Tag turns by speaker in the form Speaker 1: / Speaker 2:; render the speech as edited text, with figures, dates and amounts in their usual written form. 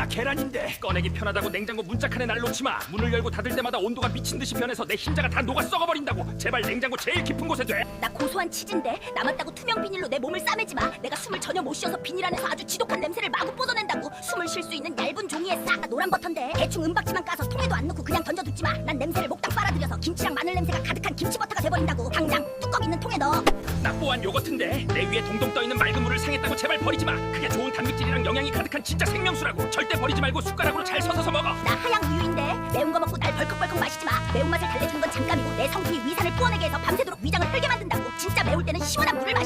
Speaker 1: 나 계란인데. 꺼내기 편하다고 냉장고 문짝한에 날 놓지 마. 문을 열고 닫을 때마다 온도가 미친 듯이 변해서 내 흰자가 다 녹아 썩어버린다고. 제발 냉장고 제일 깊은 곳에 돼.
Speaker 2: 나 고소한 치즈인데 남았다고 투명 비닐로 내 몸을 싸매지 마. 내가 숨을 전혀 못 쉬어서 비닐 안에서 아주 지독한 냄새를 마구 뻗어낸다고. 숨을 쉴 수 있는 얇은 종이에 싸. 노란 버터인데 대충 은박지만 까서 통에도 안 넣고 그냥 던져두지 마. 난 냄새를 몽땅 빨아들여서 김치랑 마늘 냄새가 가득한 김치버터가 돼버린다고. 당장 뚜껑 있는 통에 넣어.
Speaker 1: 나 뽀한 요거트인데 내 위에 동동 떠있는 맑은 물을 상했다고. 제발 버리지 마. 그게 좋은 단백질이랑 영양이 가득한 진짜 생명수라고. 절대 버리지 말고 숟가락으로 잘 서서 먹어.
Speaker 2: 나 하양 우유인데 매운 거 먹고 날 벌컥벌컥 마시지 마. 매운맛을 달래주는 건 잠깐이고 내 성분이 위산을 뿌어내게 해서 밤새도록 위장을 헐게 만든다고. 진짜 매울 때는 시원한 물을 마셔.